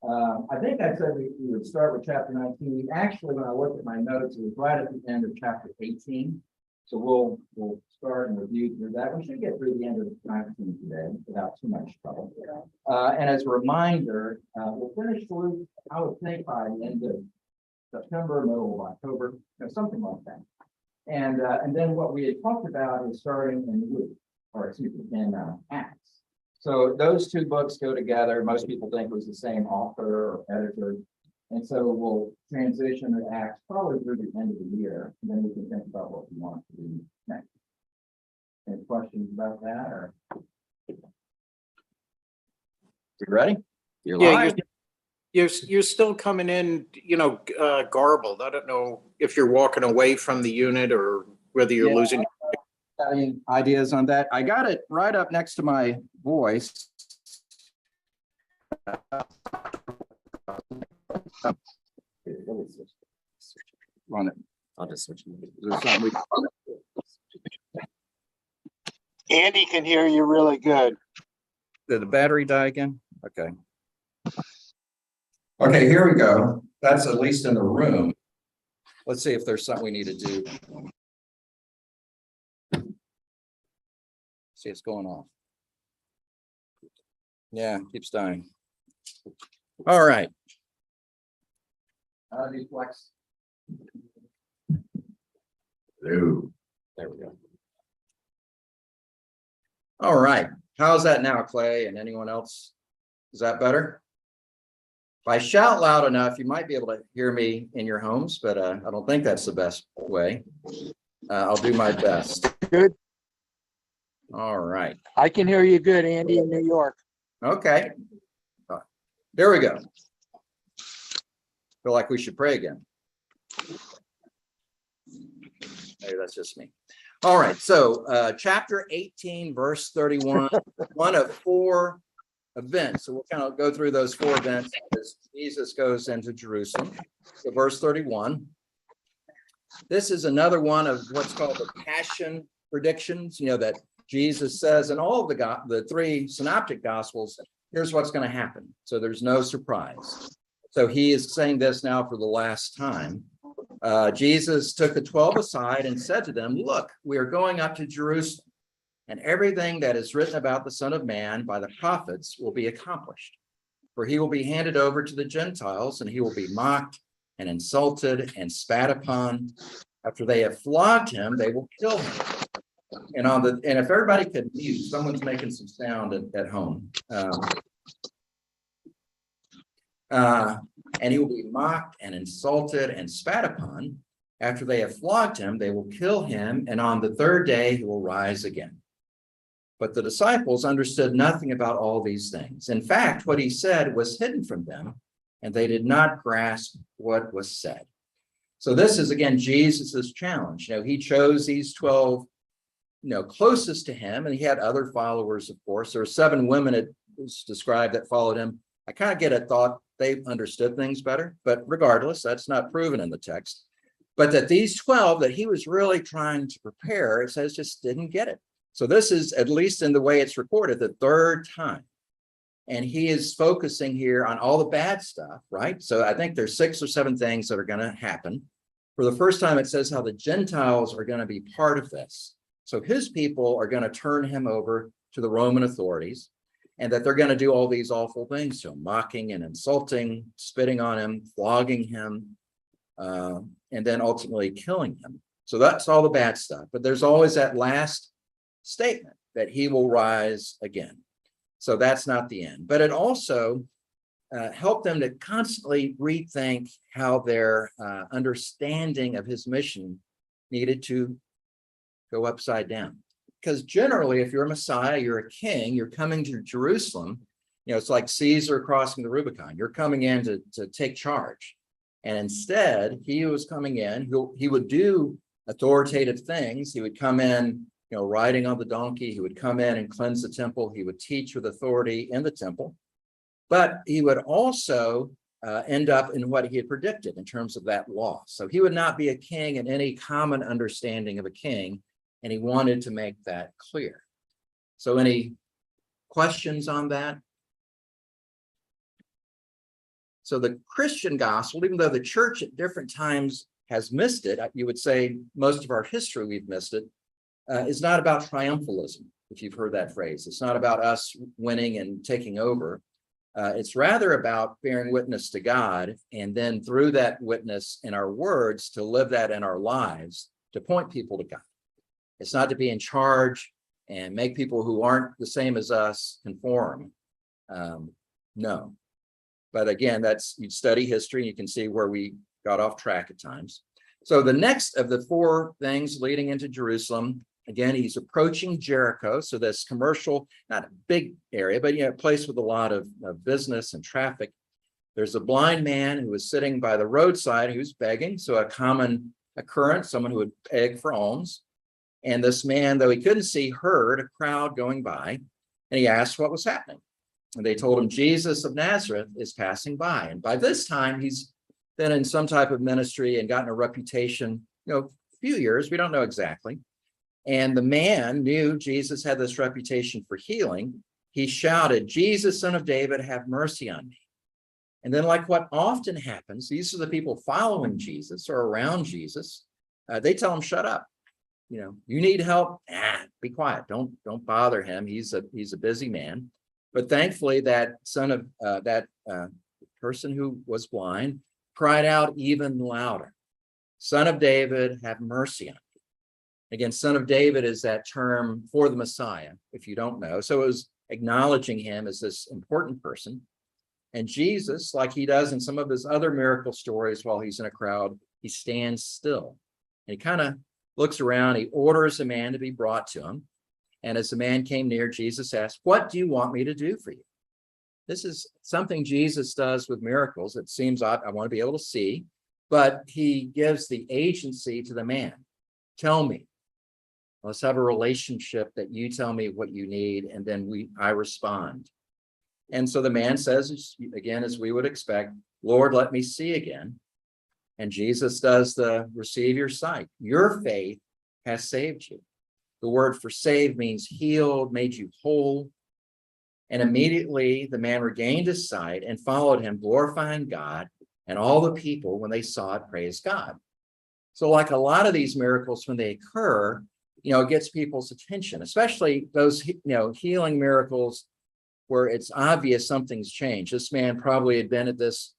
I think I said we would start with chapter 19. Actually, when I looked at my notes, it was right at the end of chapter 18. So we'll start and review through that. We should get through the end of 19 today without too much trouble. And as a reminder, we'll finish Luke, I would think, by the end of September, middle of October, something like that. And then what we had talked about is starting in Luke, or excuse me, in Acts. So those two books go together. Most people think it was the same author or editor. And so we'll transition to Acts probably through the end of the year. And then we can think about what we want to do next. Any questions about that? Or you ready? You're live. You're still coming in, garbled. I don't know if you're walking away from the unit or whether you're losing. Any ideas on that? I got it right up next to my voice. Run it. I'll just switch. Andy can hear you really good. Did the battery die again? Okay. Okay, here we go. That's at least in the room. Let's see if there's something we need to do. See, it's going off. Yeah, keeps dying. All right. Flex. Hello. There we go. All right. How's that now, Clay? And anyone else? Is that better? If I shout loud enough, you might be able to hear me in your homes, but I don't think that's the best way. I'll do my best. Good. All right. I can hear you good, Andy, in New York. Okay. There we go. Feel like we should pray again. Maybe that's just me. All right. So chapter 18, verse 31, one of four events. So we'll kind of go through those four events as Jesus goes into Jerusalem. So verse 31. This is another one of what's called the Passion predictions, that Jesus says in all of the three synoptic gospels, here's what's going to happen. So there's no surprise. So he is saying this now for the last time. Jesus took the 12 aside and said to them, look, we are going up to Jerusalem, and everything that is written about the Son of Man by the prophets will be accomplished. For he will be handed over to the Gentiles, and he will be mocked and insulted and spat upon. After they have flogged him, they will kill him. And if everybody could mute, someone's making some sound at home. And he will be mocked and insulted and spat upon. After they have flogged him, they will kill him, and on the third day he will rise again. But the disciples understood nothing about all these things. In fact, what he said was hidden from them, and they did not grasp what was said. So this is, again, Jesus's challenge. He chose these 12, closest to him, and he had other followers, of course. There were 7 women, it was described, that followed him. I kind of get a thought they understood things better, but regardless, that's not proven in the text. But that these 12 that he was really trying to prepare, it says, just didn't get it. So this is, at least in the way it's recorded, the third time. And he is focusing here on all the bad stuff, right? So I think there's 6 or 7 things that are going to happen. For the first time, it says how the Gentiles are going to be part of this. So his people are going to turn him over to the Roman authorities, and that they're going to do all these awful things to him, mocking and insulting, spitting on him, flogging him, and then ultimately killing him. So that's all the bad stuff. But there's always that last statement that he will rise again. So that's not the end. But it also helped them to constantly rethink how their understanding of his mission needed to go upside down. Because generally, if you're a Messiah, you're a king, you're coming to Jerusalem, it's like Caesar crossing the Rubicon. You're coming in to take charge. And instead, he was coming in, he would do authoritative things. He would come in, riding on the donkey. He would come in and cleanse the temple. He would teach with authority in the temple. But he would also end up in what he had predicted in terms of that law. So he would not be a king in any common understanding of a king. And he wanted to make that clear. So any questions on that? So the Christian gospel, even though the church at different times has missed it, you would say most of our history we've missed it, is not about triumphalism, if you've heard that phrase. It's not about us winning and taking over. It's rather about bearing witness to God, and then through that witness in our words, to live that in our lives, to point people to God. It's not to be in charge and make people who aren't the same as us conform. No. But again, you study history and you can see where we got off track at times. So the next of the four things leading into Jerusalem, again, he's approaching Jericho. So this commercial, not a big area, but a place with a lot of business and traffic. There's a blind man who was sitting by the roadside who's begging. So a common occurrence, someone who would beg for alms. And this man, though he couldn't see, heard a crowd going by, and he asked what was happening. And they told him Jesus of Nazareth is passing by. And by this time, he's been in some type of ministry and gotten a reputation, a few years, we don't know exactly. And the man knew Jesus had this reputation for healing. He shouted, Jesus, son of David, have mercy on me. And then, like what often happens, these are the people following Jesus or around Jesus. They tell him, shut up. You need help. Be quiet. Don't bother him. He's a busy man. But thankfully, that person who was blind cried out even louder, Son of David, have mercy on me. Again, Son of David is that term for the Messiah, if you don't know. So it was acknowledging him as this important person. And Jesus, like he does in some of his other miracle stories while he's in a crowd, he stands still. And he kind of looks around. He orders a man to be brought to him. And as the man came near, Jesus asked, what do you want me to do for you? This is something Jesus does with miracles. It seems odd. I want to be able to see, but he gives the agency to the man. Tell me. Let's have a relationship that you tell me what you need, and then I respond. And so the man says, again, as we would expect, Lord, let me see again. And Jesus does the receive your sight. Your faith has saved you. The word for save means healed, made you whole. And immediately the man regained his sight and followed him, glorifying God. And all the people, when they saw it, praised God. So like a lot of these miracles, when they occur, it gets people's attention, especially those, healing miracles where it's obvious something's changed. This man probably had been at this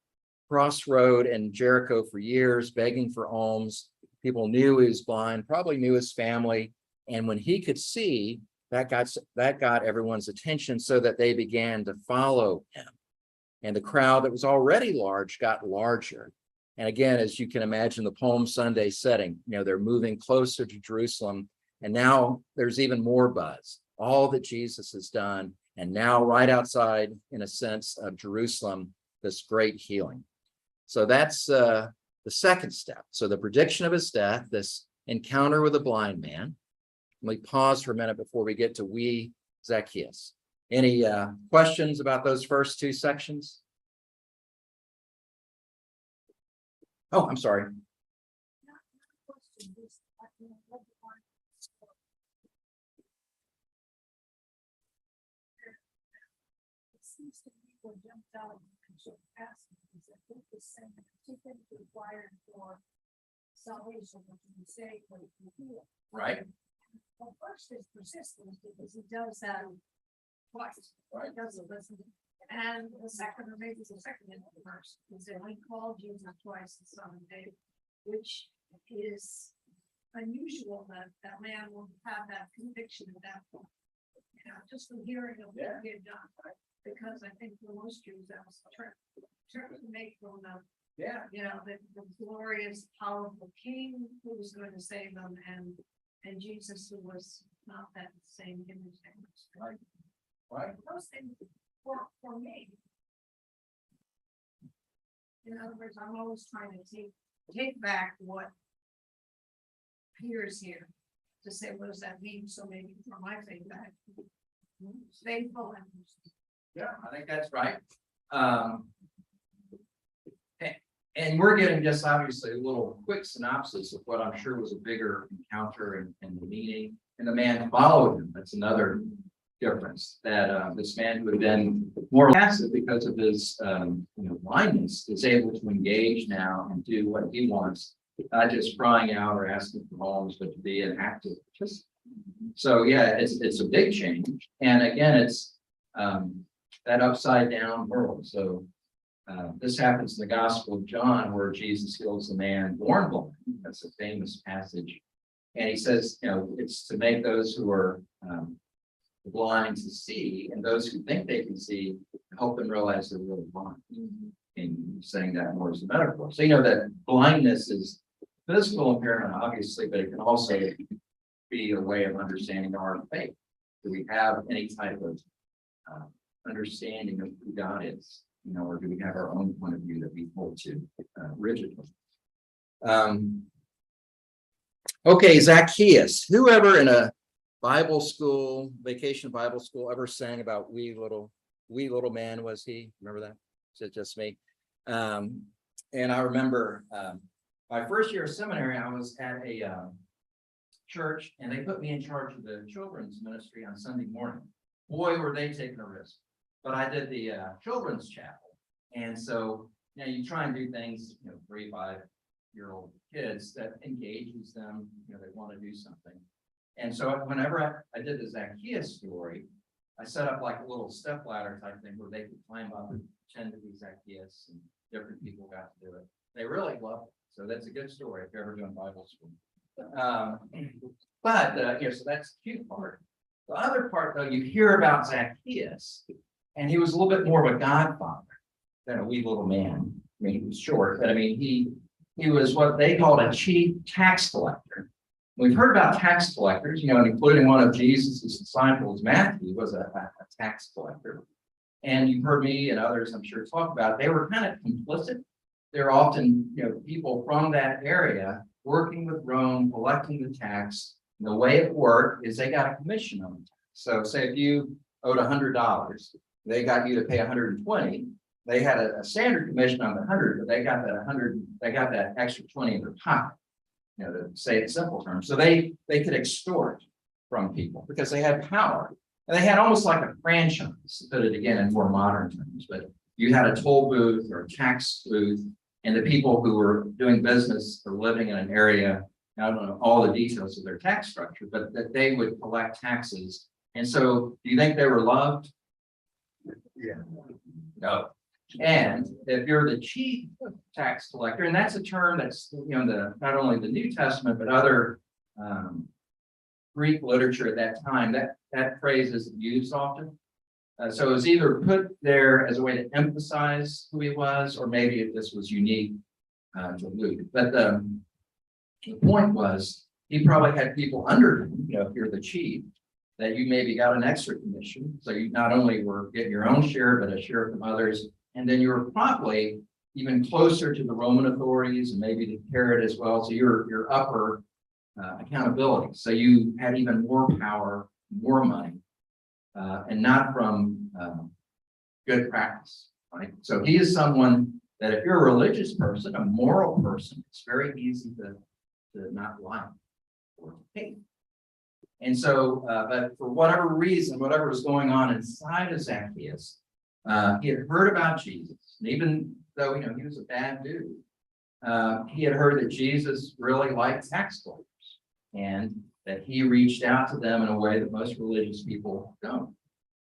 crossroad in Jericho for years, begging for alms. People knew he was blind, probably knew his family. And when he could see, that got everyone's attention so that they began to follow him. And the crowd that was already large got larger. And again, as you can imagine, the Palm Sunday setting, they're moving closer to Jerusalem. And now there's even more buzz, all that Jesus has done. And now right outside, in a sense, of Jerusalem, this great healing. So that's the second step. So the prediction of his death, this encounter with a blind man. Let me pause for a minute before we get to Zacchaeus. Any questions about those first two sections? Oh, I'm sorry. It seems to me what jumped out and should ask is that book is saying that two things required for salvation, which you say, for healing. Right. Well, first is persistence, because he does that twice. Right. He doesn't listen. And the second, or maybe the second in the verse, is that he called Jesus twice the Son of David, which is unusual that that man will have that conviction at that point. Just from hearing of what he had done, right? Because I think for most Jews that was trying to make them the glorious, powerful king who was going to save them, and Jesus, who was not that same image. Right. Those things for me. In other words, I'm always trying to take back what appears here to say, what does that mean? So maybe for my faith back, faithful and Yeah, I think that's right. And we're getting just obviously a little quick synopsis of what I'm sure was a bigger encounter and the meeting. And the man followed him. That's another difference that this man who had been more passive because of his blindness is able to engage now and do what he wants, not just crying out or asking for alms, but to be an active participant. So yeah, it's a big change, and again, it's that upside down world. So this happens in the Gospel of John, where Jesus heals the man born blind. That's a famous passage, and he says, it's to make those who are blind to see, and those who think they can see, help them realize they're really blind. And saying that more as a metaphor. So that blindness is physical impairment, obviously, but it can also be a way of understanding our faith. Do we have any type of understanding of who God is, or do we have our own point of view that we hold to rigidly? Okay, Zacchaeus. Whoever in a Bible school, vacation Bible school, ever sang about wee little man was he? Remember that? Is it just me? And I remember my first year of seminary, I was at a church, and they put me in charge of the children's ministry on Sunday morning. Boy, were they taking a risk. But I did the children's chapel. And so, you try and do things, 3, 5-year-old kids that engages them, they want to do something. And so whenever I did the Zacchaeus story, I set up like a little step ladder type thing where they could climb up and pretend to be Zacchaeus, and different people got to do it. They really loved it. So that's a good story if you're ever doing Bible school. So that's the cute part. The other part, though, you hear about Zacchaeus, and he was a little bit more of a godfather than a wee little man. I mean, he was short, but I mean, he was what they called a chief tax collector. We've heard about tax collectors, including one of Jesus' disciples, Matthew, was a tax collector. And you've heard me and others, I'm sure, talk about it. They were kind of complicit. They're often, people from that area working with Rome, collecting the tax. And the way it worked is they got a commission on the tax. So say if you owed $100, they got you to pay $120. They had a standard commission on the 100, but they got that 100, they got that extra 20 in their pocket, to say it in simple terms. So they could extort from people because they had power. And they had almost like a franchise, to put it again in more modern terms. But you had a toll booth or a tax booth, and the people who were doing business or living in an area, I don't know all the details of their tax structure, but that they would collect taxes. And so do you think they were loved? Yeah. No. And if you're the chief tax collector, and that's a term that's, not only the New Testament, but other Greek literature at that time, that phrase is used often. So it was either put there as a way to emphasize who he was, or maybe if this was unique to Luke. But the point was, he probably had people under him, if you're the chief, that you maybe got an extra commission. So you not only were getting your own share, but a share from others. And then you were probably even closer to the Roman authorities and maybe the Herod as well. So your upper accountability. So you had even more power, more money, and not from good practice, right? So he is someone that if you're a religious person, a moral person, it's very easy to not like or to hate. And so, but for whatever reason, whatever was going on inside of Zacchaeus, he had heard about Jesus. And even though, he was a bad dude, he had heard that Jesus really liked tax collectors, and that he reached out to them in a way that most religious people don't.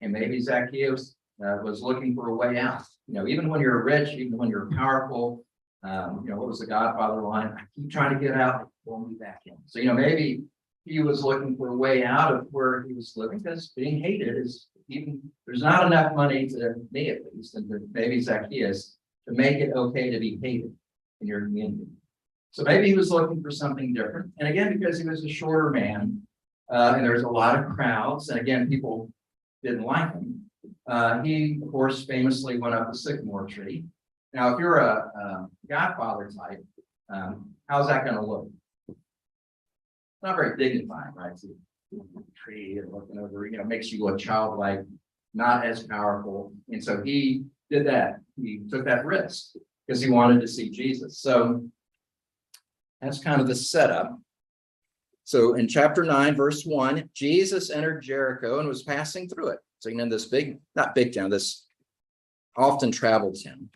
And maybe Zacchaeus was looking for a way out. Even when you're rich, even when you're powerful, what was the Godfather line? I keep trying to get out, pull me back in. So, maybe he was looking for a way out of where he was living, because being hated is there's not enough money, to me at least, and to maybe Zacchaeus, to make it okay to be hated in your community. So maybe he was looking for something different. And again, because he was a shorter man, and there's a lot of crowds, and again, people didn't like him. He, of course, famously went up a sycamore tree. Now, if you're a Godfather type, how's that going to look? It's not very dignified, right? So, tree and looking over, makes you look childlike, not as powerful. And so he did that. He took that risk because he wanted to see Jesus. So that's kind of the setup. So in chapter 9, verse 1, Jesus entered Jericho and was passing through it. So in this big, not big town, this often traveled town.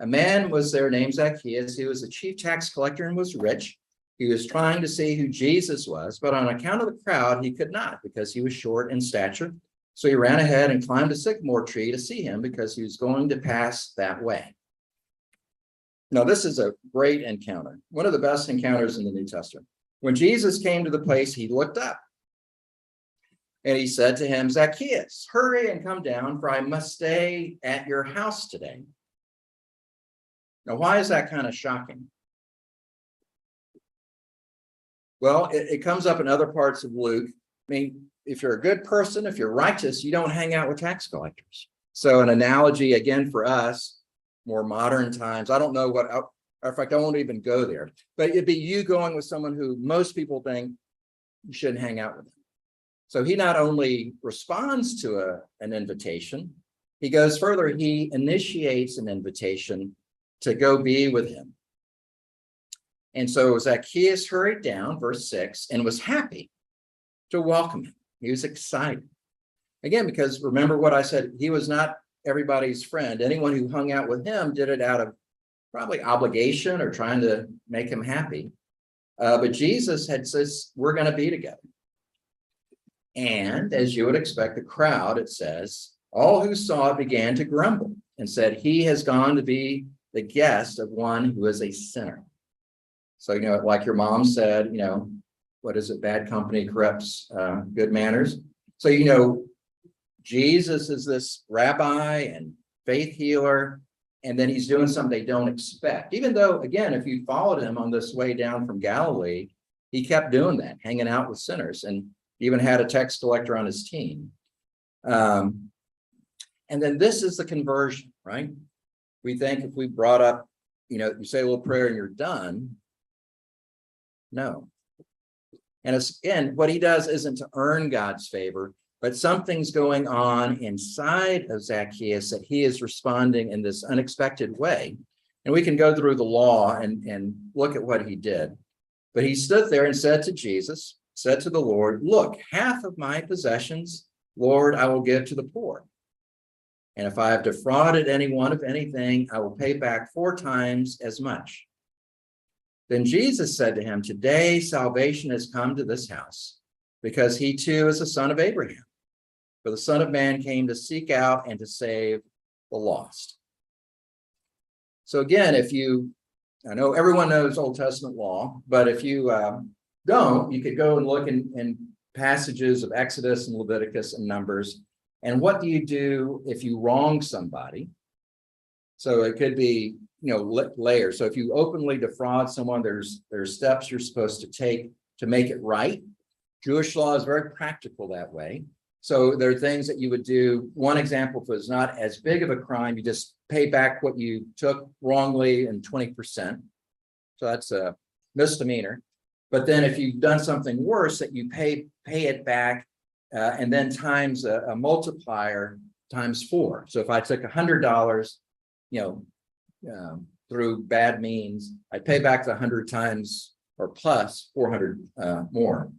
A man was there named Zacchaeus. He was a chief tax collector and was rich. He was trying to see who Jesus was, but on account of the crowd, he could not because he was short in stature. So he ran ahead and climbed a sycamore tree to see him because he was going to pass that way. Now, this is a great encounter, one of the best encounters in the New Testament. When Jesus came to the place, he looked up and he said to him, Zacchaeus, hurry and come down, for I must stay at your house today. Now, why is that kind of shocking? Well, it comes up in other parts of Luke. I mean, if you're a good person, if you're righteous, you don't hang out with tax collectors. So an analogy, again, for us, more modern times, I don't know what, in fact, I won't even go there, but it'd be you going with someone who most people think you shouldn't hang out with them. So he not only responds to an invitation, he goes further, he initiates an invitation to go be with him. And so Zacchaeus hurried down, verse 6, and was happy to welcome him. He was excited. Again, because remember what I said, he was not everybody's friend. Anyone who hung out with him did it out of probably obligation or trying to make him happy. But Jesus had says, we're going to be together. And as you would expect, the crowd, it says, all who saw it began to grumble and said, he has gone to be the guest of one who is a sinner. So, like your mom said, what is it? Bad company corrupts good manners. So, Jesus is this rabbi and faith healer, and then he's doing something they don't expect. Even though, again, if you followed him on this way down from Galilee, he kept doing that, hanging out with sinners, and even had a tax collector on his team. And then this is the conversion, right? We think if we brought up, you say a little prayer and you're done. No. And again, what he does isn't to earn God's favor, but something's going on inside of Zacchaeus that he is responding in this unexpected way. And we can go through the law and look at what he did. But he stood there and said to Jesus, said to the Lord, look, half of my possessions, Lord, I will give to the poor. And if I have defrauded anyone of anything, I will pay back 4 times as much. Then Jesus said to him, today salvation has come to this house, because he too is a son of Abraham. For the Son of Man came to seek out and to save the lost. So again, I know everyone knows Old Testament law, but if you don't, you could go and look in passages of Exodus and Leviticus and Numbers. And what do you do if you wrong somebody? So it could be, layers. So if you openly defraud someone, there's steps you're supposed to take to make it right. Jewish law is very practical that way. So there are things that you would do. One example, if it was not as big of a crime, you just pay back what you took wrongly in 20%. So that's a misdemeanor. But then if you've done something worse, that you pay it back and then times a multiplier times 4. So if I took $100, through bad means, I pay back the 100 times or plus 400 more.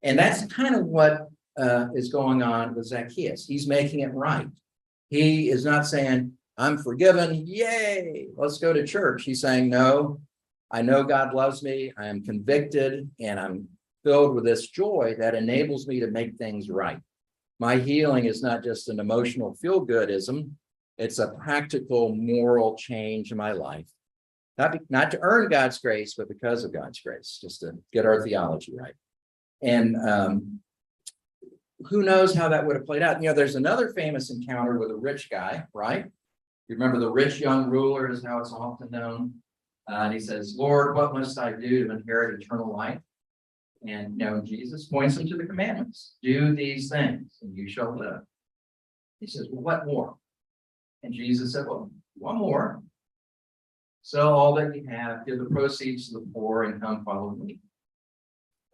And that's kind of what is going on with Zacchaeus. He's making it right. He is not saying, I'm forgiven, yay, let's go to church. He's saying, no, I know God loves me. I am convicted and I'm filled with this joy that enables me to make things right. My healing is not just an emotional feel-goodism. It's a practical moral change in my life. Not to earn God's grace, but because of God's grace, just to get our theology right. And who knows how that would have played out? There's another famous encounter with a rich guy, right? You remember the rich young ruler is how it's often known. And he says, Lord, what must I do to inherit eternal life? And Jesus points him to the commandments. Do these things and you shall live. He says, well, what more? And Jesus said, well, one more. Sell all that you have, give the proceeds to the poor, and come follow me.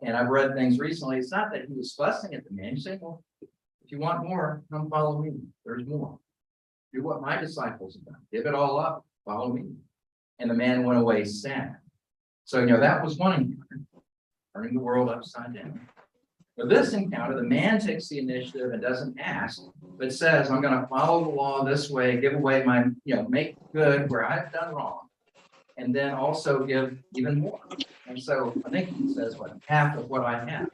And I've read things recently. It's not that he was fussing at the man. He's saying, well, if you want more, come follow me. There's more. Do what my disciples have done. Give it all up. Follow me. And the man went away sad. So, that was one encounter. turning the world upside down. For this encounter, the man takes the initiative and doesn't ask, but says, I'm going to follow the law this way, give away my, make good where I've done wrong, and then also give even more. And so I think he says, half of what I have.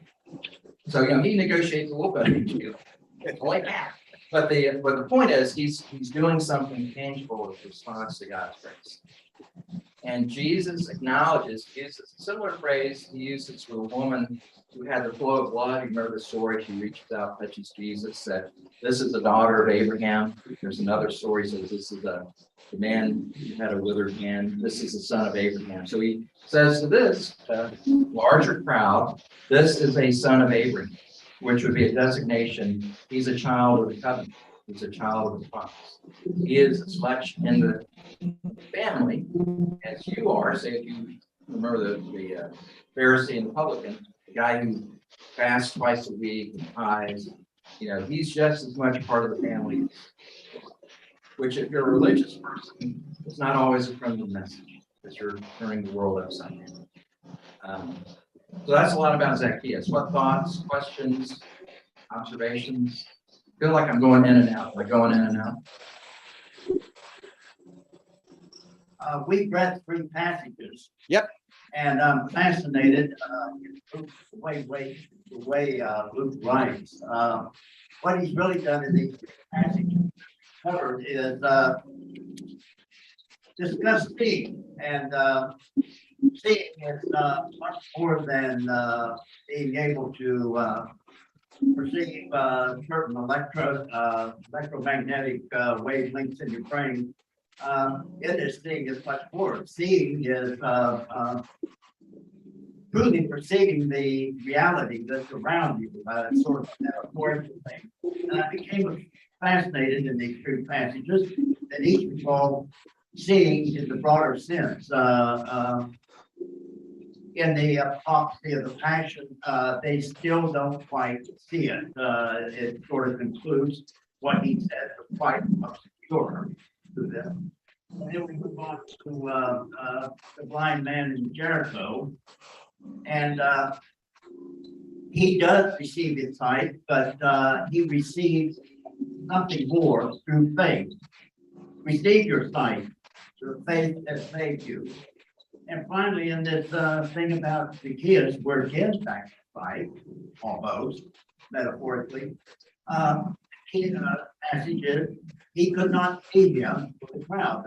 So, he negotiates a little bit, like half. But the point is, he's doing something tangible in response to God's grace. And Jesus uses a similar phrase he uses for a woman who had the flow of blood. You remember the story? She reaches out, touches Jesus, said, this is the daughter of Abraham. There's another story says this is the man who had a withered hand. This is the son of Abraham. So he says to this larger crowd, this is a son of Abraham, which would be a designation. He's a child of the covenant. He's a child of the promise. He is as much in the family as you are. Say if you remember the Pharisee and the publican, the guy who fasts twice a week and tithes, he's just as much part of the family. Which, if you're a religious person, is not always a friendly message, because you're turning the world upside down. So that's a lot about Zacchaeus. What thoughts, questions, observations? I feel like I'm going in and out. Am I going in and out? We've read 3 passages. Yep. And I'm fascinated the way Luke writes. What he's really done in these passages covered is discuss seeing. And seeing is much more than being able to perceive certain electromagnetic wavelengths in your brain. It is seeing is much more. Seeing is truly perceiving the reality that's around you, sort of a metaphorical thing. And I became fascinated in these 3 passages that each involve seeing in the broader sense. In the prophecy of the Passion, they still don't quite see it. It sort of concludes what he said, but quite obscure to them. And then we move on to the blind man in Jericho, and he does receive his sight, but he receives something more through faith. Receive your sight through faith has saved you. And finally, in this thing about Zacchaeus, where again back to sight, almost metaphorically, passage is he could not see him with the crowd.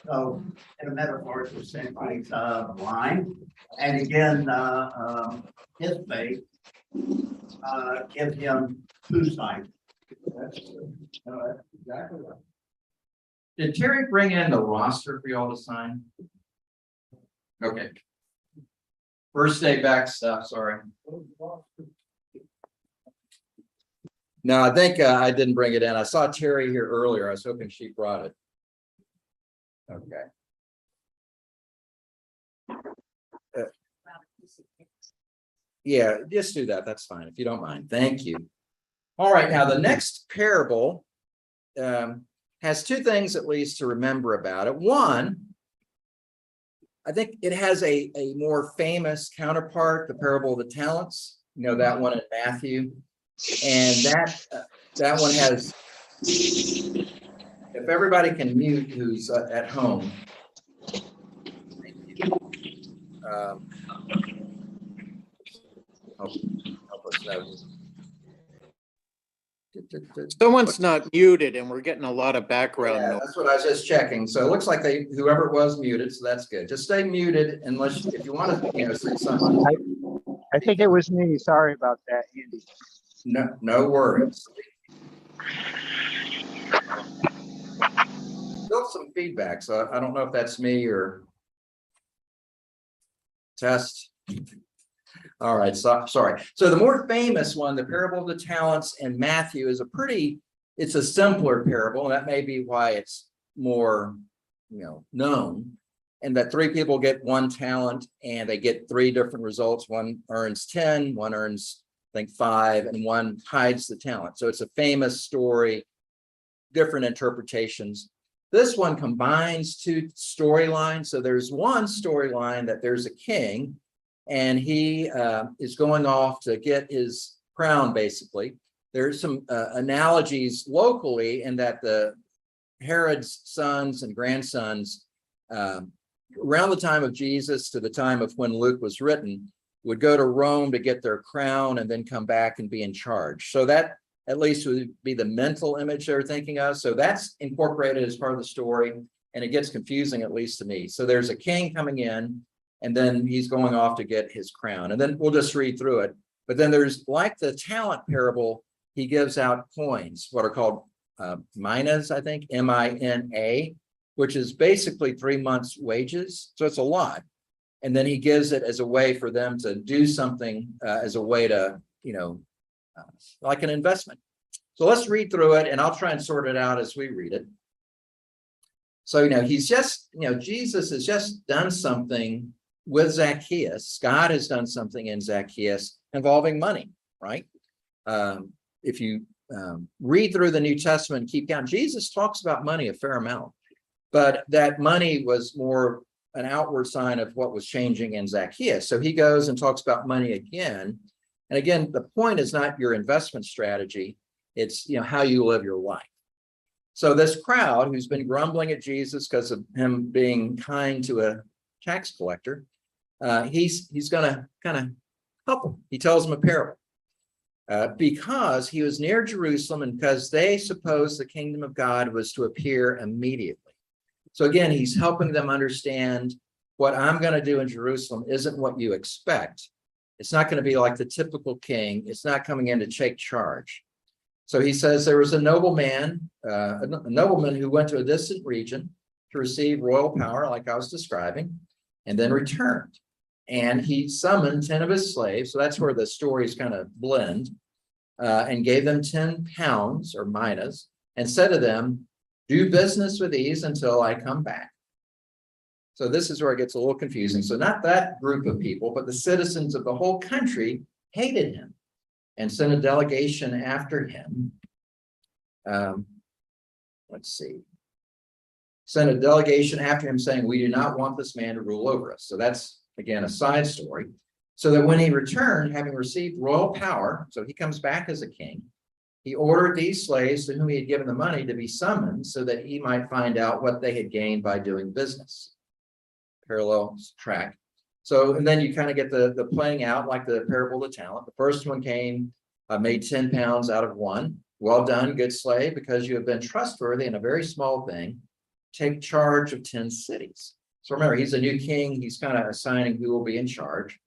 So, in a metaphorical sense, he's blind. And again, his faith gives him true sight. That's exactly right. Did Terry bring in the roster for y'all to sign? Okay. First day back stuff, sorry. No, I think I didn't bring it in. I saw Terry here earlier. I was hoping she brought it. Okay. Yeah, just do that. That's fine, if you don't mind. Thank you. All right, now the next parable has 2 things at least to remember about it. One, I think it has a more famous counterpart, the parable of the talents. That one in Matthew. And that one has, if everybody can mute who's at home. Help us know. Someone's not muted and we're getting a lot of background noise. That's what I was just checking. So it looks like whoever it was muted, so that's good. Just stay muted unless if you want to say something. I think it was me. Sorry about that, Andy. No worries. Still some feedback, so I don't know if that's me or test. All right, sorry. So the more famous one, the parable of the talents in Matthew, is it's a simpler parable, and that may be why it's more, known. And that 3 people get 1 talent, and they get 3 different results. One earns 10, one earns, I think, 5, and one hides the talent. So it's a famous story, different interpretations. This one combines 2 storylines. So there's one storyline that there's a king, and he is going off to get his crown, basically. There's some analogies locally in that the Herod's sons and grandsons, around the time of Jesus to the time of when Luke was written, would go to Rome to get their crown and then come back and be in charge. So that at least would be the mental image they're thinking of. So that's incorporated as part of the story, and it gets confusing, at least to me. So there's a king coming in, and then he's going off to get his crown. And then we'll just read through it. But then there's, like the talent parable, he gives out coins, what are called minas, I think, M-I-N-A, which is basically 3 months' wages. So it's a lot. And then he gives it as a way for them to do something, as a way to, like an investment. So let's read through it, and I'll try and sort it out as we read it. So, he's just, Jesus has just done something with Zacchaeus. God has done something in Zacchaeus involving money, right? If you read through the New Testament and keep count, Jesus talks about money a fair amount, but that money was more an outward sign of what was changing in Zacchaeus. So he goes and talks about money again. And again, the point is not your investment strategy. It's, how you live your life. So this crowd who's been grumbling at Jesus because of him being kind to a tax collector, he's going to kind of help him. He tells them a parable. Because he was near Jerusalem and because they supposed the kingdom of God was to appear immediately. So again, he's helping them understand what I'm going to do in Jerusalem isn't what you expect. It's not going to be like the typical king. It's not coming in to take charge. So he says there was a nobleman who went to a distant region to receive royal power, like I was describing, and then returned. And he summoned 10 of his slaves. So that's where the stories kind of blend, and gave them 10 pounds or minas and said to them, do business with these until I come back. So this is where it gets a little confusing. So not that group of people, but the citizens of the whole country hated him and sent a delegation after him. Sent a delegation after him saying, we do not want this man to rule over us. So that's, again, a side story. So that when he returned, having received royal power, so he comes back as a king, he ordered these slaves to whom he had given the money to be summoned so that he might find out what they had gained by doing business. Parallel track. So, and then you kind of get the playing out like the parable of the talent. The first one came, made 10 pounds out of one. Well done, good slave, because you have been trustworthy in a very small thing. Take charge of 10 cities. So remember, he's a new king. He's kind of assigning who will be in charge.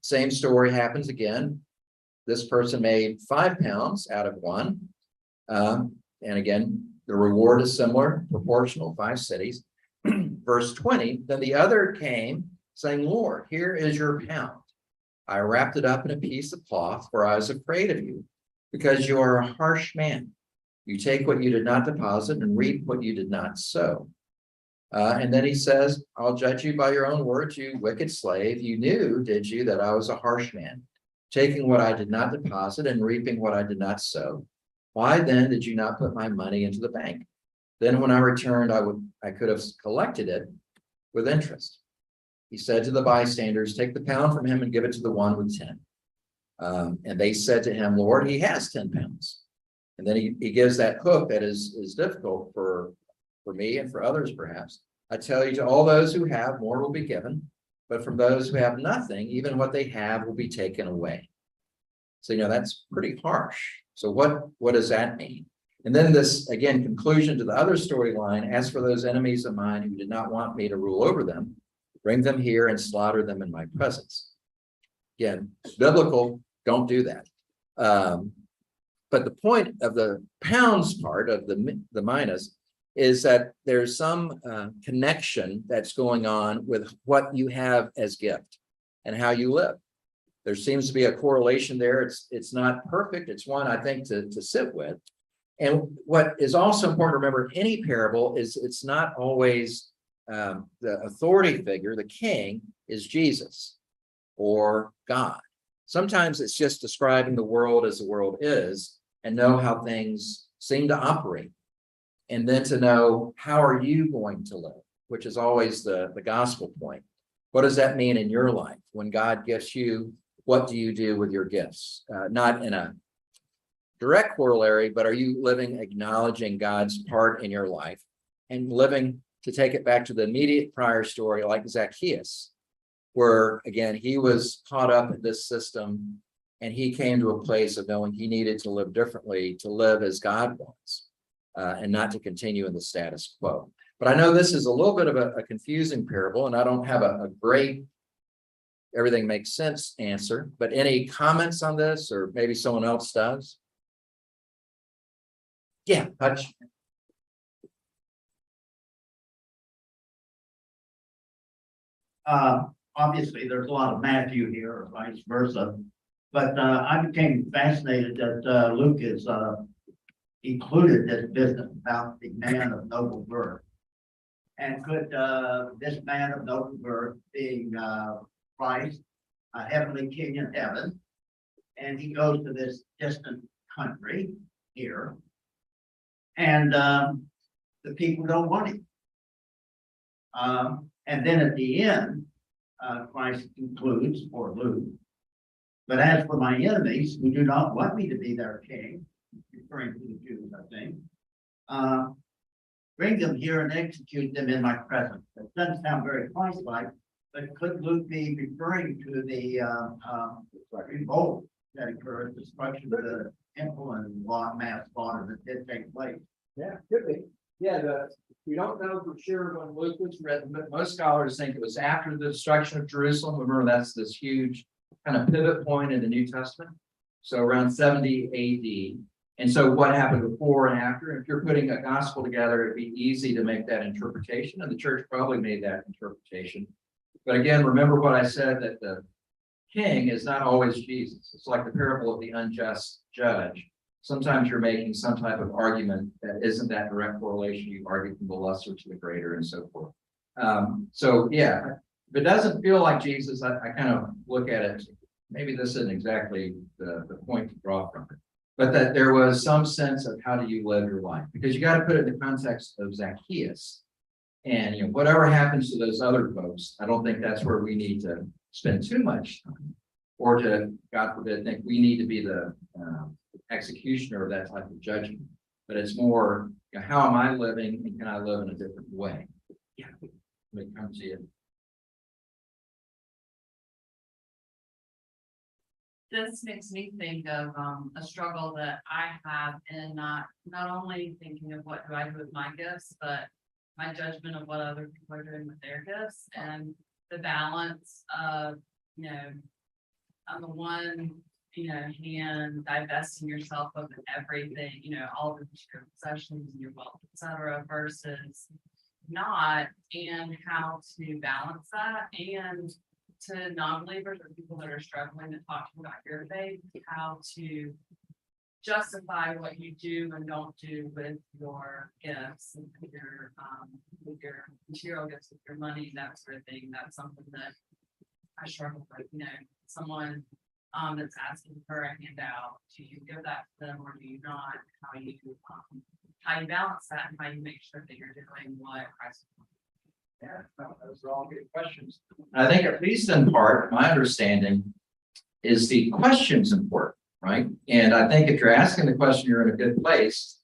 Same story happens again. This person made 5 pounds out of one. And again, the reward is similar, proportional, 5 cities. Verse 20, then the other came saying, Lord, here is your pound. I wrapped it up in a piece of cloth, for I was afraid of you, because you are a harsh man. You take what you did not deposit and reap what you did not sow. And then he says, I'll judge you by your own words, you wicked slave. You knew, did you, that I was a harsh man, taking what I did not deposit and reaping what I did not sow? Why then did you not put my money into the bank? Then when I returned, I could have collected it with interest. He said to the bystanders, take the pound from him and give it to the one with 10. And they said to him, Lord, he has 10 pounds. And then he gives that hook that is difficult for me and for others, perhaps. I tell you, to all those who have, more will be given. But from those who have nothing, even what they have will be taken away. So, that's pretty harsh. So what does that mean? And then this, again, conclusion to the other storyline, as for those enemies of mine who did not want me to rule over them, bring them here and slaughter them in my presence. Again, biblical, don't do that. But the point of the pounds part of the minas is that there's some connection that's going on with what you have as gift and how you live. There seems to be a correlation there. It's not perfect. It's one, I think, to sit with. And what is also important to remember in any parable is it's not always the authority figure. The king is Jesus or God. Sometimes it's just describing the world as the world is and know how things seem to operate. And then to know, how are you going to live, which is always the gospel point. What does that mean in your life? When God gifts you, what do you do with your gifts? Not in a direct corollary, but are you living acknowledging God's part in your life and living, to take it back to the immediate prior story, like Zacchaeus, where again, he was caught up in this system and he came to a place of knowing he needed to live differently, to live as God wants, and not to continue in the status quo. But I know this is a little bit of a confusing parable, and I don't have a great everything makes sense answer, but any comments on this, or maybe someone else does? Yeah, Hutch. Obviously, there's a lot of Matthew here, or vice versa, but I became fascinated that Luke is included this business about the man of noble birth. And could this man of noble birth, being Christ, a heavenly king in heaven, and he goes to this distant country here, and the people don't want him. And then at the end, Christ concludes, or Luke, but as for my enemies who do not want me to be their king, referring to the Jews, I think, bring them here and execute them in my presence. It doesn't sound very Christ-like, but could Luke be referring to the revolt that occurred, destruction of the temple and mass slaughter that did take place? Yeah, could be. Yeah, we don't know for sure when Luke was written, but most scholars think it was after the destruction of Jerusalem. Remember, that's this huge kind of pivot point in the New Testament. So around 70 AD. And so what happened before and after? If you're putting a gospel together, it'd be easy to make that interpretation, and the church probably made that interpretation. But again, remember what I said, that the king is not always Jesus. It's like the parable of the unjust judge. Sometimes you're making some type of argument that isn't that direct correlation. You argue from the lesser to the greater and so forth. So yeah, if it doesn't feel like Jesus, I kind of look at it, maybe this isn't exactly the point to draw from it, but that there was some sense of how do you live your life, because you got to put it in the context of Zacchaeus. And whatever happens to those other folks, I don't think that's where we need to spend too much time, or to, God forbid, think we need to be the executioner of that type of judgment. But it's more, how am I living, and can I live in a different way? Yeah, when it comes to you. This makes me think of a struggle that I have in not only thinking of what do I do with my gifts, but my judgment of what other people are doing with their gifts, and the balance of, on the one, hand, divesting yourself of everything, all of your possessions and your wealth, etc., versus not, and how to balance that, and to non-believers or people that are struggling to talk about your faith, how to justify what you do and don't do with your gifts and with your material gifts, with your money, that sort of thing. That's something that I struggle with. Someone that's asking for a handout, do you give that to them or do you not? How you balance that, and how you make sure that you're doing what Christ wants. Yeah, those are all good questions. I think, at least in part, my understanding is the question's important, right? And I think if you're asking the question, you're in a good place.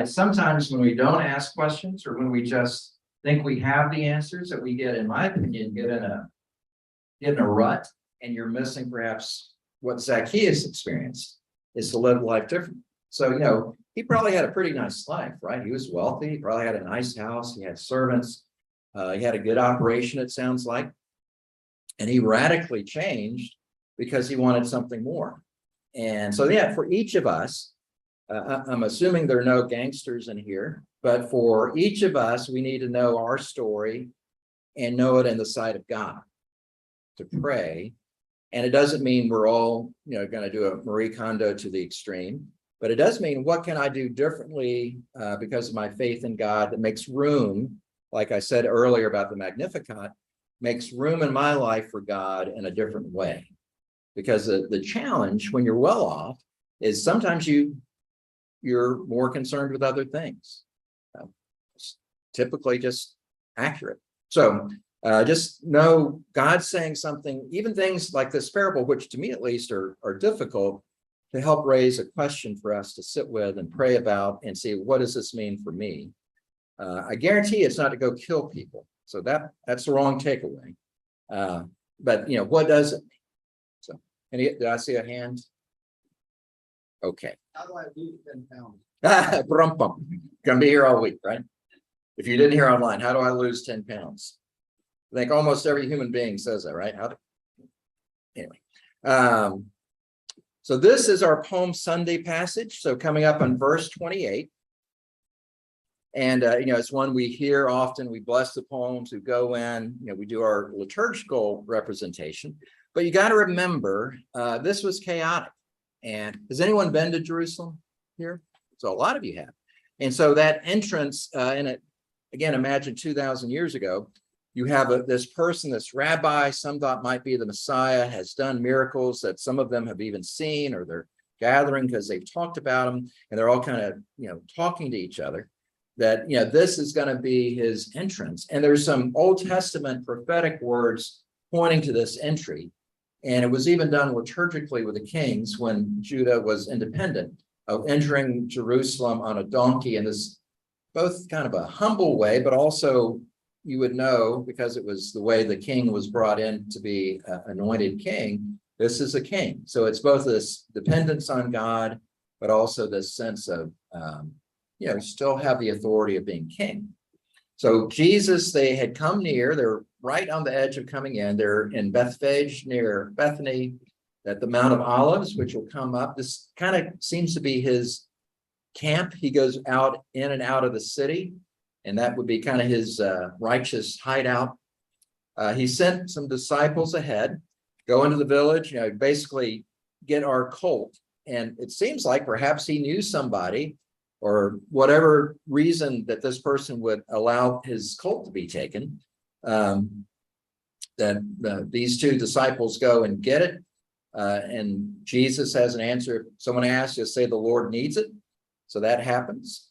Sometimes when we don't ask questions, or when we just think we have the answers, that we get, in my opinion, get in a rut, and you're missing perhaps what Zacchaeus experienced, is to live life differently. So, he probably had a pretty nice life, right? He was wealthy. He probably had a nice house. He had servants. He had a good operation, it sounds like. And he radically changed because he wanted something more. And so, yeah, for each of us, I'm assuming there are no gangsters in here, but for each of us, we need to know our story and know it in the sight of God, to pray. And it doesn't mean we're all, going to do a Marie Kondo to the extreme, but it does mean, what can I do differently because of my faith in God, that makes room, like I said earlier about the Magnificat, makes room in my life for God in a different way. Because the challenge when you're well off is sometimes you're more concerned with other things. It's typically just accurate. So Just know God's saying something, even things like this parable, which to me at least are difficult, to help raise a question for us to sit with and pray about and see, what does this mean for me? I guarantee it's not to go kill people. So that's the wrong takeaway. But what does it mean? So, did I see a hand? Okay. How do I lose 10 pounds? Gonna be here all week, right? If you didn't hear online, how do I lose 10 pounds? I think almost every human being says that, right? Anyway. So this is our Palm Sunday passage. So coming up on verse 28. And, it's one we hear often. We bless the palms, we go in, we do our liturgical representation. But you got to remember, this was chaotic. And has anyone been to Jerusalem here? So a lot of you have. And so that entrance in it, again, imagine 2,000 years ago, you have this person, this rabbi, some thought might be the Messiah, has done miracles that some of them have even seen, or they're gathering because they've talked about him, and they're all kind of, talking to each other, that, this is going to be his entrance. And there's some Old Testament prophetic words pointing to this entry. And it was even done liturgically with the kings when Judah was independent, of entering Jerusalem on a donkey in this both kind of a humble way, but also you would know, because it was the way the king was brought in to be anointed king, this is a king. So it's both this dependence on God, but also this sense of, still have the authority of being king. So Jesus, they had come near, they're right on the edge of coming in. They're in Bethphage near Bethany at the Mount of Olives, which will come up. This kind of seems to be his camp. He goes out in and out of the city, and that would be kind of his righteous hideout. He sent some disciples ahead, go into the village, basically get our colt. And it seems like perhaps he knew somebody, or whatever reason that this person would allow his colt to be taken, these two disciples go and get it. And Jesus has an answer. If someone asks, just say the Lord needs it. So that happens.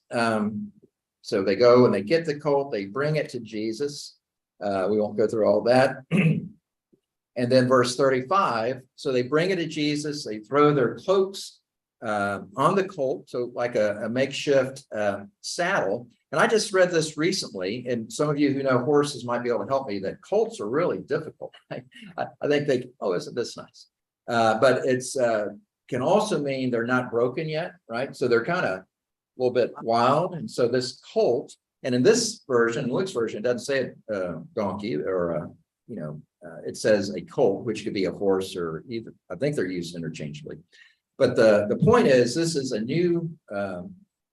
So they go and they get the colt, they bring it to Jesus. We won't go through all that. And then verse 35, so they bring it to Jesus, they throw their cloaks on the colt, so like a makeshift saddle. And I just read this recently, and some of you who know horses might be able to help me, that colts are really difficult. I think isn't this nice? But it's can also mean they're not broken yet, right? So they're kind of a little bit wild. And so this colt, and in this version, Luke's version, it doesn't say donkey or it says a colt, which could be a horse or either. I think they're used interchangeably. But the point is, this is a new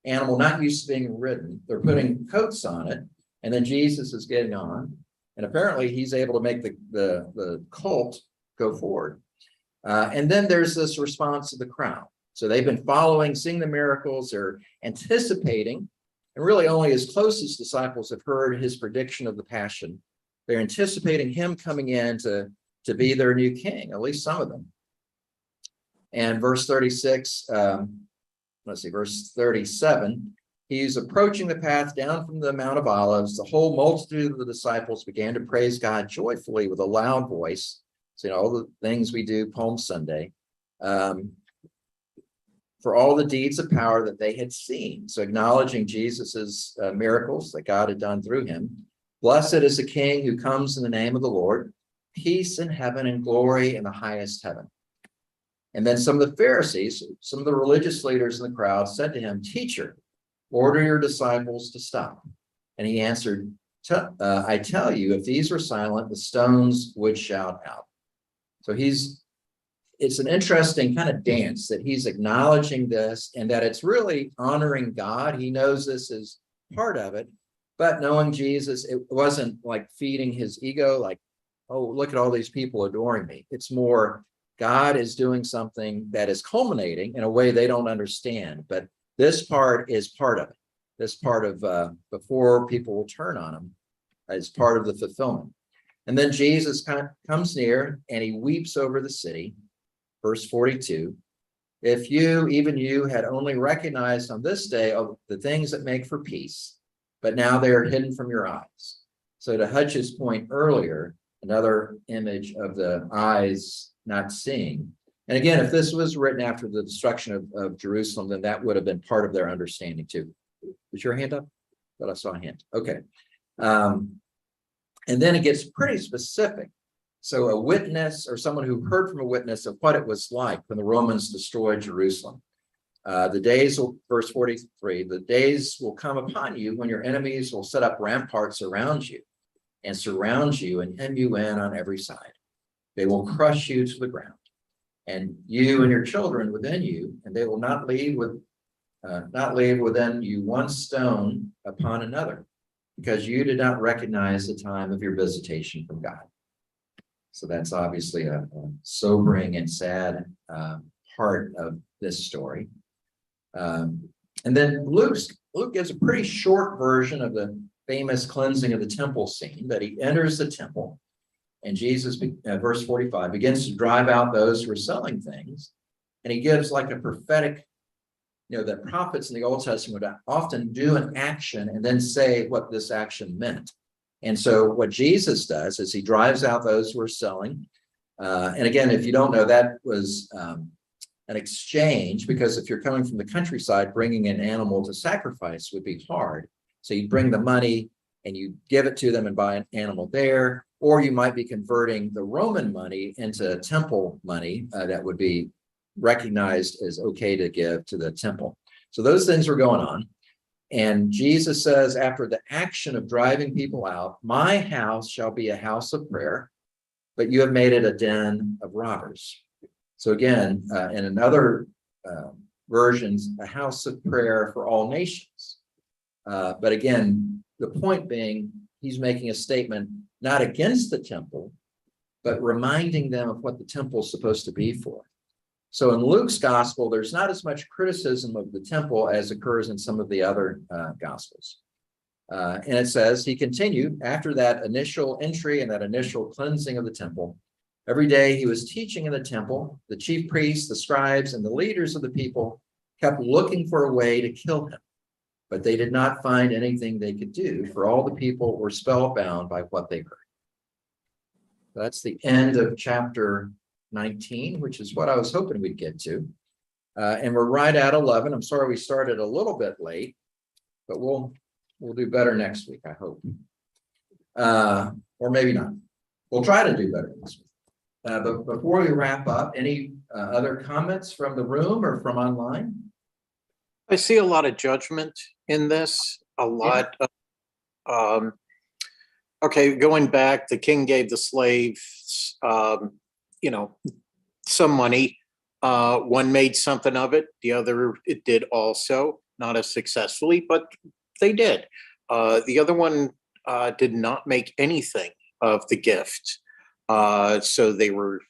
animal not used to being ridden. They're putting coats on it, and then Jesus is getting on, and apparently he's able to make the colt go forward. And then there's this response of the crowd. So they've been following, seeing the miracles, they're anticipating, and really only his closest disciples have heard his prediction of the passion. They're anticipating him coming in to be their new king, at least some of them. And verse 36, verse 37, he's approaching the path down from the Mount of Olives. The whole multitude of the disciples began to praise God joyfully with a loud voice. So, all the things we do Palm Sunday, for all the deeds of power that they had seen. So acknowledging Jesus's miracles that God had done through him. Blessed is the King who comes in the name of the Lord. Peace in heaven and glory in the highest heaven. And then some of the Pharisees, some of the religious leaders in the crowd said to him, Teacher, order your disciples to stop. And he answered, I tell you, if these were silent, the stones would shout out. So it's an interesting kind of dance that he's acknowledging this, and that it's really honoring God. He knows this is part of it, but knowing Jesus, it wasn't like feeding his ego, like, oh, look at all these people adoring me. It's more, God is doing something that is culminating in a way they don't understand, but this part is part of it. This part of before people will turn on him is part of the fulfillment. And then Jesus kind of comes near and he weeps over the city. Verse 42, if you, even you, had only recognized on this day of the things that make for peace, but now they are hidden from your eyes. So to Hutch's point earlier, another image of the eyes not seeing. And again, if this was written after the destruction of Jerusalem, then that would have been part of their understanding too. Was your hand up? But I saw a hand. Okay. And then it gets pretty specific. So a witness or someone who heard from a witness of what it was like when the Romans destroyed Jerusalem. The days will, verse 43, the days will come upon you when your enemies will set up ramparts around you and surround you and hem you in on every side. They will crush you to the ground, and you and your children within you, and they will not leave within you one stone upon another, because you did not recognize the time of your visitation from God. So that's obviously a sobering and sad part of this story. And then Luke gives a pretty short version of the famous cleansing of the temple scene, that he enters the temple, and Jesus, verse 45, begins to drive out those who are selling things. And he gives like a prophetic, that prophets in the Old Testament would often do an action and then say what this action meant. And so what Jesus does is he drives out those who are selling. And again, if you don't know, that was an exchange, because if you're coming from the countryside, bringing an animal to sacrifice would be hard. So you bring the money and you give it to them and buy an animal there, or you might be converting the Roman money into temple money that would be recognized as okay to give to the temple. So those things were going on. And Jesus says, after the action of driving people out, my house shall be a house of prayer, but you have made it a den of robbers. So again, in another versions, a house of prayer for all nations. But again, the point being, he's making a statement not against the temple, but reminding them of what the temple is supposed to be for. So in Luke's gospel, there's not as much criticism of the temple as occurs in some of the other gospels. And it says, he continued, after that initial entry and that initial cleansing of the temple, every day he was teaching in the temple. The chief priests, the scribes, and the leaders of the people kept looking for a way to kill him, but they did not find anything they could do, for all the people were spellbound by what they heard. That's the end of chapter 19, which is what I was hoping we'd get to. And we're right at 11. I'm sorry we started a little bit late, but we'll do better next week, I hope. Or maybe not. We'll try to do better next week. But before we wrap up, any other comments from the room or from online? I see a lot of judgment in this, a lot of, okay, going back, the king gave the slaves, some money. One made something of it. The other, it did also, not as successfully, but they did. The other one did not make anything of the gift. So they were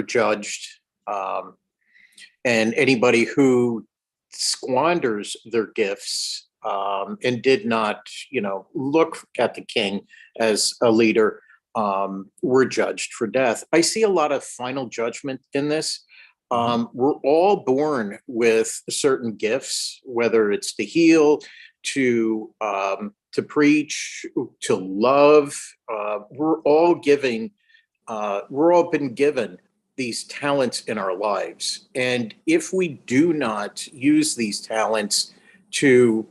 judged. And anybody who squanders their gifts and did not, look at the king as a leader, were judged for death. I see a lot of final judgment in this. We're all born with certain gifts, whether it's to heal, to preach, to love. We're all been given these talents in our lives. And if we do not use these talents to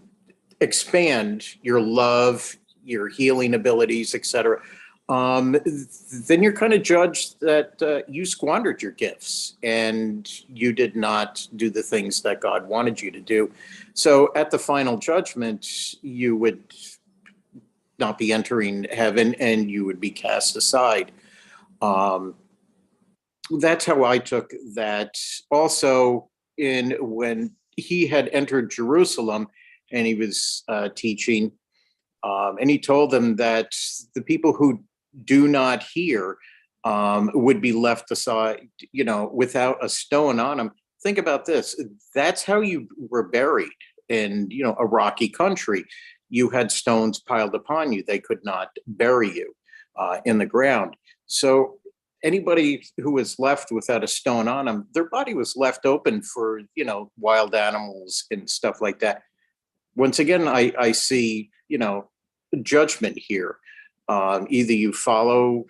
expand your love, your healing abilities, etc., then you're kind of judged that you squandered your gifts and you did not do the things that God wanted you to do. So at the final judgment, you would not be entering heaven and you would be cast aside. That's how I took that. Also, when he had entered Jerusalem and he was teaching, and he told them that the people who do not hear would be left aside, without a stone on them. Think about this. That's how you were buried in, a rocky country. You had stones piled upon you. They could not bury you in the ground. So anybody who was left without a stone on them, their body was left open for, wild animals and stuff like that. Once again, I see, judgment here. Either you follow,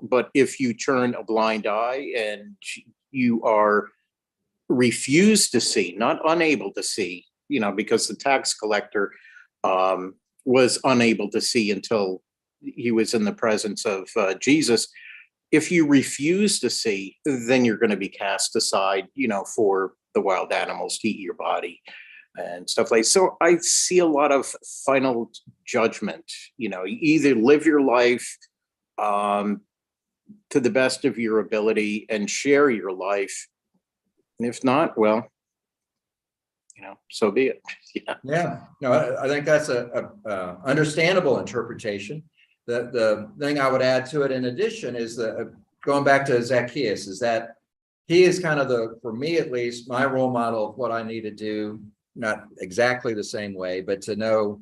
but if you turn a blind eye and you are refused to see, not unable to see, because the tax collector was unable to see until he was in the presence of Jesus. If you refuse to see, then you're going to be cast aside, for the wild animals to eat your body and stuff like. So I see a lot of final judgment. You either live your life to the best of your ability and share your life. And if not, well, so be it. Yeah. Yeah, no, I think that's a understandable interpretation. The thing I would add to it in addition is going back to Zacchaeus, is that he is kind of for me at least, my role model of what I need to do, not exactly the same way, but to know,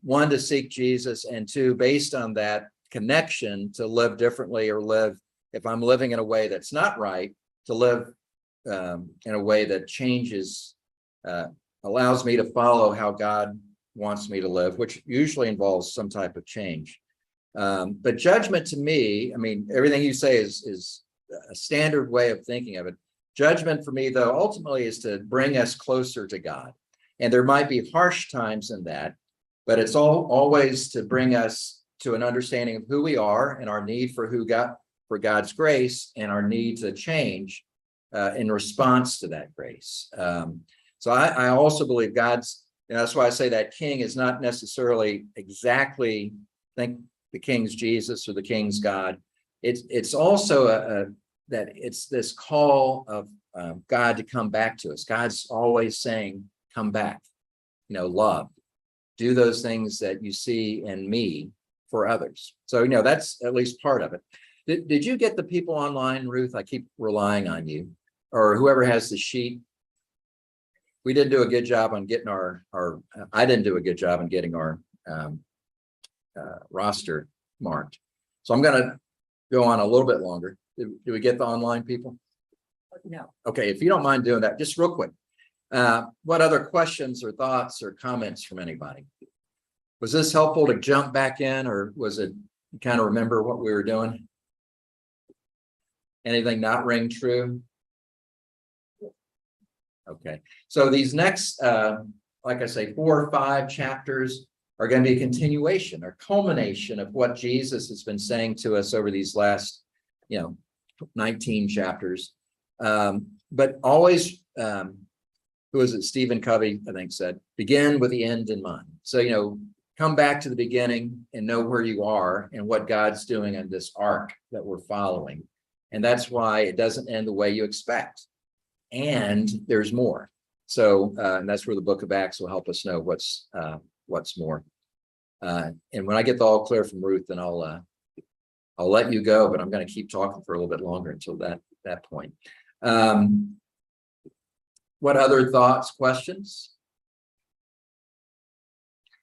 one, to seek Jesus, and two, based on that connection, to live differently, or live, if I'm living in a way that's not right, to live in a way that changes, allows me to follow how God wants me to live, which usually involves some type of change. But judgment to me, I mean, everything you say is a standard way of thinking of it. Judgment for me, though, ultimately is to bring us closer to God. And there might be harsh times in that, but it's always to bring us to an understanding of who we are and our need for God's grace, and our need to change in response to that grace. So I also believe God's, that's why I say that king is not necessarily exactly, think the king's Jesus or the king's God. It's also that it's this call of God to come back to us. God's always saying, come back, love, do those things that you see in me for others. So, that's at least part of it. Did you get the people online, Ruth? I keep relying on you, or whoever has the sheet. We didn't do a good job on getting I didn't do a good job on getting our roster marked. So I'm going to go on a little bit longer. Did we get the online people? No. Okay, if you don't mind doing that, just real quick. What other questions or thoughts or comments from anybody? Was this helpful to jump back in, or was it you kind of remember what we were doing? Anything not ring true? Okay, so these next, like I say, 4 or 5 chapters are going to be a continuation or culmination of what Jesus has been saying to us over these last, 19 chapters. But always, who is it? Stephen Covey, I think, said, begin with the end in mind. So, come back to the beginning and know where you are and what God's doing on this arc that we're following. And that's why it doesn't end the way you expect. And there's more. So, and that's where the book of Acts will help us know what's more. And when I get the all clear from Ruth, then I'll let you go, but I'm going to keep talking for a little bit longer until that point. What other thoughts, questions?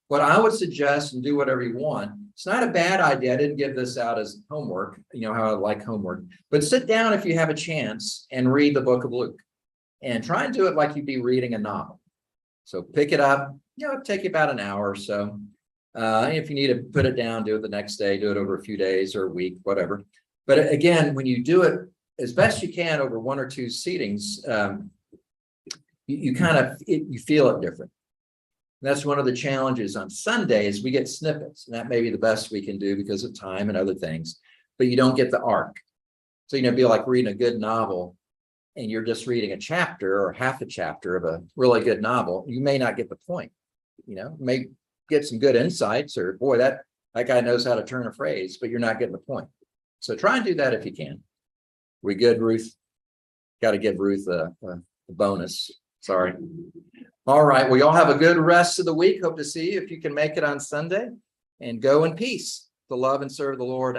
What I would suggest, and do whatever you want, it's not a bad idea. I didn't give this out as homework, how I like homework, but sit down if you have a chance and read the book of Luke, and try and do it like you'd be reading a novel. So pick it up, it'll take you about an hour or so. If you need to put it down, do it the next day, do it over a few days or a week, whatever. But again, when you do it as best you can over 1 or 2 seatings, you feel it different. That's one of the challenges on Sundays. We get snippets, and that may be the best we can do because of time and other things, but you don't get the arc. So, it'd be like reading a good novel and you're just reading a chapter or half a chapter of a really good novel. You may not get the point, may get some good insights, or boy, that guy knows how to turn a phrase, but you're not getting the point. So try and do that if you can. We good, Ruth? Got to give Ruth a bonus. Sorry. All right. Well, y'all have a good rest of the week. Hope to see you if you can make it on Sunday, and go in peace to love and serve the Lord.